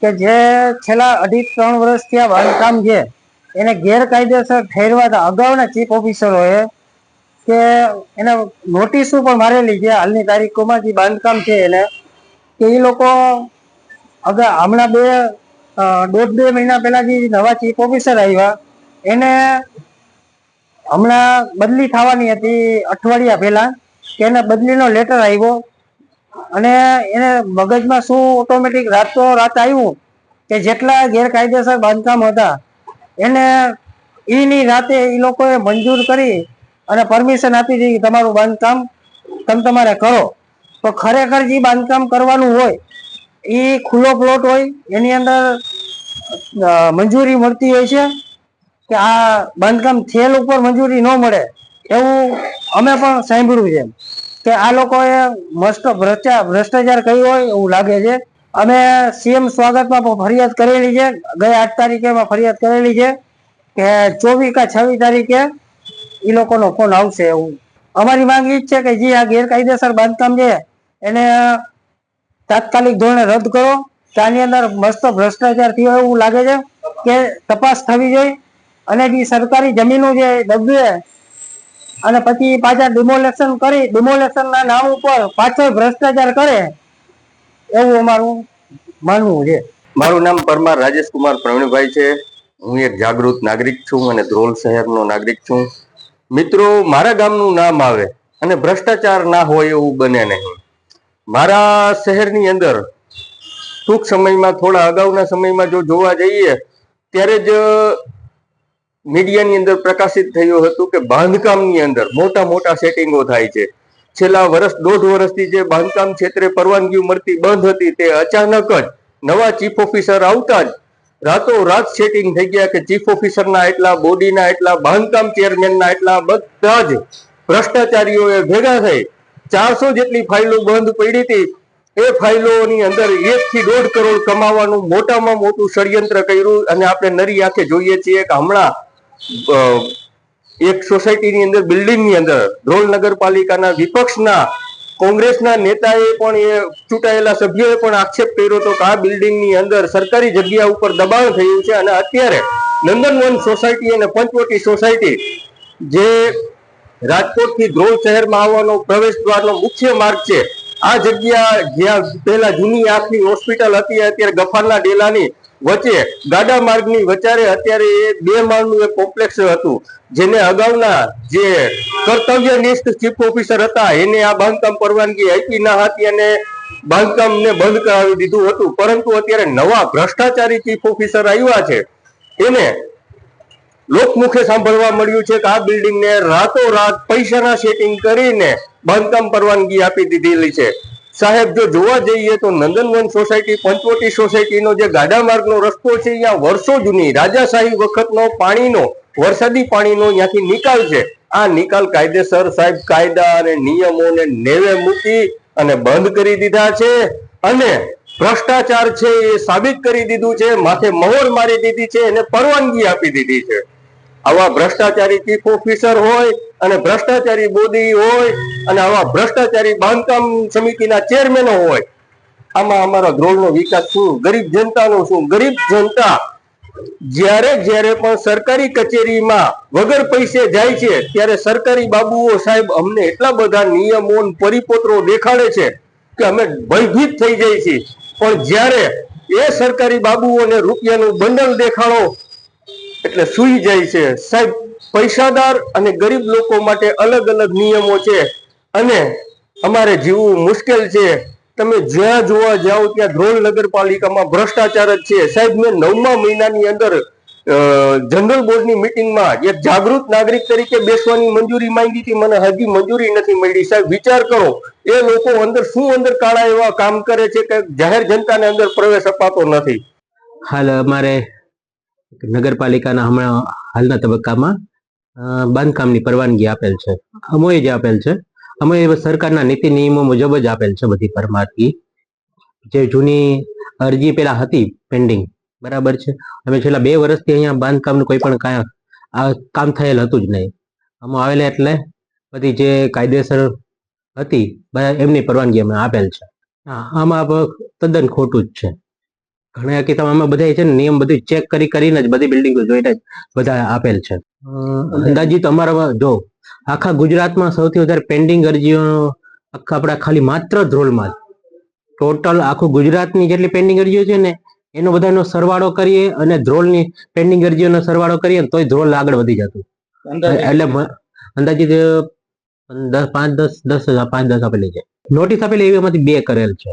કે જે છેલ્લા 2.5-3 વર્ષથી આ બાંધકામ છે એને ગેરકાયદેસર ઠેરવાતા અગાઉના ચીફ ઓફિસરોએ કે એને નોટિસો પણ મારેલી છે હાલની તારીખોમાં જે બાંધકામ છે એને કે એ લોકો હમણાં 1.5-2 મહિના પહેલા જે નવા ચીફ ઓફિસર આવ્યા એને હમણાં બદલી થવાની હતી અઠવાડિયા પહેલા કે એને બદલીનો લેટર આવ્યો અને એને મગજમાં શું ઓટોમેટિક રાત આવ્યું કે જેટલા ગેરકાયદેસર બાંધકામ હતા એને એની રાતે એ લોકોએ મંજૂર કરી અને પરમિશન આપી દીધી તમારું બાંધકામ તમે તમારે કરો. તો ખરેખર જે બાંધકામ કરવાનું હોય એ ખુલ્લો પ્લોટ હોય એની અંદર મંજૂરી મળતી હોય છે કે આ બાંધકામ થયેલ ઉપર મંજૂરી ન મળે એવું અમે પણ સાંભળ્યું છે કે આ લોકોએ મસ્ત ભ્રષ્ટાચાર કર્યો હોય એવું લાગે છે. અમે સીએમ સ્વાગતમાં પણ ફરિયાદ કરેલી છે, ગયા 8 તારીખે ફરિયાદ કરેલી છે કે 24 કે 26 તારીખે એ લોકોનો ફોન આવશે. એવું અમારી માંગ એ જ છે કે જે આ ગેરકાયદેસર બાંધકામ છે એને તાત્કાલિક ધોરણે રદ કરો. આની અંદર મસ્ત ભ્રષ્ટાચાર થયો એવું લાગે છે કે તપાસ થવી જોઈએ અને જે સરકારી જમીનો છે દબે અને પછી પાછા ડિમોલેક્શન ના નામ ઉપર પાછો ભ્રષ્ટાચાર કરે એવું અમારું માનવું છે. મારું નામ પરમાર રાજેશ કુમાર પ્રવીણભાઈ છે. હું એક જાગૃત નાગરિક છું અને ધ્રોલ શહેરનો નાગરિક છું. મિત્રો, મારા ગામનું નામ આવે અને ભ્રષ્ટાચાર ના હોય એવું બને નહીં. મારા શહેરની અંદર ટૂંક સમયમાં થોડા અગાઉના સમયમાં જો જોવા જઈએ ત્યારે જ મીડિયાની અંદર પ્રકાશિત થયું હતું કે બાંધકામની અંદર મોટા મોટા સેટિંગો થાય છે. છેલ્લા 1.5 વર્ષથી જે બાંધકામ ક્ષેત્રે પરવાનગી મળતી બંધ હતી તે અચાનક જ નવા ચીફ ઓફિસર આવતા જ રાતોરાત સેટિંગ થઈ ગયા કે ચીફ ઓફિસરના એટલા, બોડીના એટલા, બાંધકામ ચેરમેનના એટલા, બધા જ ભ્રષ્ટાચારીઓએ ભેગા થઈ 400 જેટલી ફાઇલો બંધ પડી હતી. એ ફાઇલોની અંદર 1 થી 1.5 કરોડ કમાવાનું મોટામાં મોટું ષડયંત્ર કર્યું. અને આપણે નરી આંખે જોઈએ છીએ કે હમણાં એક સોસાયટીની અંદર, બિલ્ડિંગની અંદર ધ્રોલ નગરપાલિકાના વિપક્ષના કોંગ્રેસના નેતાએ પણ, એ ચૂંટાયેલા સભ્યોએ પણ આક્ષેપ કર્યો હતો કે આ બિલ્ડિંગની અંદર સરકારી જગ્યા ઉપર દબાણ થયું છે. અને અત્યારે નંદનવન સોસાયટી અને પંચવટી સોસાયટી જે રાજકોટથી ધ્રોલ શહેરમાં આવવાનો પ્રવેશ દ્વારનો મુખ્ય માર્ગ છે, આ જગ્યા જ્યાં પહેલા જૂની આંખની હોસ્પિટલ હતી અત્યારે ગફારના ડેલાની વચ્ચે ગાડા માર્ગની વચારે અત્યારે એ 2 માળનું એક કોમ્પ્લેક્સ હતું જેને અગાઉના જે કર્તવ્યનિષ્ઠ ચીફ ઓફિસર હતા એને આ બાંધકામ પરવાનગી આપી ના હતી અને બાંધકામને બંધ કરાવી દીધું હતું. પરંતુ અત્યારે નવા ભ્રષ્ટાચારી ચીફ ઓફિસર આવ્યા છે એને લોકમુખે સાંભળવા મળ્યું છે કે આ બિલ્ડિંગને રાતોરાત પૈસાના સેટિંગ કરીને બાંધકામ પરવાનગી આપી દીધેલી છે. સાહેબ, જો જોવા જઈએ તો નંદનવન સોસાયટી, પંચવટી સોસાયટીનો જે ગાડા માર્ગનો રસ્તો છે, અહીંયા વર્ષો જૂની રાજાશાહી વખતનો પાણીનો, વરસાદી પાણીનો અહીંયાથી નિકાલ છે. આ નિકાલ કાયદેસર સાહેબ કાયદા અને નિયમોને નેવે મૂકી અને બંધ કરી દીધા છે અને ભ્રષ્ટાચાર છે એ સાબિત કરી દીધું છે, માથે મહોર મારી દીધી છે, એને પરવાનગી આપી દીધી છે. આવા ભ્રષ્ટાચારી ચીફ ઓફિસર હોય અને ભ્રષ્ટાચારી બોડી હોય અને આવા ભ્રષ્ટાચારી બાંધકામ સમિતિના ચેરમેનો હોય, આમાં અમારા ધ્રોલનો વિકાસ શું, ગરીબ જનતાનો શું? ગરીબ જનતા જ્યારે પણ સરકારી કચેરીમાં વગર પૈસે જાય છે ત્યારે સરકારી બાબુઓ સાહેબ અમને એટલા બધા નિયમો પરિપત્રો દેખાડે છે કે અમે ભયભીત થઈ જાય છીએ. પણ જ્યારે એ સરકારી બાબુઓને રૂપિયાનું બંડલ દેખાડો એટલે સૂઈ જાય છે. સાહેબ, પૈસાદાર અને ગરીબ લોકો માટે અલગ અલગ નિયમો છે અને અમારે જીવવું મુશ્કેલ છે. તમે જ્યાં જોવા જાઓ ત્યાં ધ્રોલ નગરપાલિકામાં ભ્રષ્ટાચાર જ છે. સાહેબ, મેં 9મા મહિનાની અંદર જનરલ બોર્ડની મિટિંગમાં એક જાગૃત નાગરિક તરીકે બેસવાની મંજૂરી માંગી હતી, મને હજી મંજૂરી નથી મળી. સાહેબ, વિચાર કરો, એ લોકો અંદર કાળા એવા કામ કરે છે કે જાહેર જનતાને અંદર પ્રવેશ અપાતો નથી. હાલ અમારે નગરપાલિકાના હમણાં હાલના તબક્કામાં બાંધકામની પરવાનગી આપેલ છે. અમોએ જે આપેલ છે, અમે સરકારના નીતિ નિયમો મુજબ જ આપેલ છે બધી પરવાનગી. જે જૂની અરજી પેલા હતી પેન્ડિંગ, બરાબર છે. અમે છેલ્લા 2 વર્ષથી અહીંયા બાંધકામનું કોઈ પણ કામ થયેલ હતું જ નહીં. અમે આવેલા એટલે બધી જે કાયદેસર હતી એમની પરવાનગી અમે આપેલ છે. આમાં તદ્દન ખોટું જ છે. ઘણા કિસ્સામાં બધા છે ને નિયમ બધું ચેક કરીને જ બધી બિલ્ડિંગો જોઈને જ બધા આપેલ છે. અંદાજિત અમારા જો આખા ગુજરાતમાં સૌથી વધારે પેન્ડિંગ અરજીઓ આપણા ખાલી માત્ર ધ્રોલમાં ટોટલ આખું ગુજરાતની જેટલી પેન્ડિંગ અરજીઓ છે ને એનો બધાનો સરવાળો કરીએ અને ધ્રોલની પેન્ડિંગ અરજીઓનો સરવાળો કરીએ ને તોય ધ્રોલ આગળ વધી જતું. એટલે અંદાજિત 5-10 આપેલી છે. નોટિસ આપેલી એવી એમાંથી 2 કરેલ છે.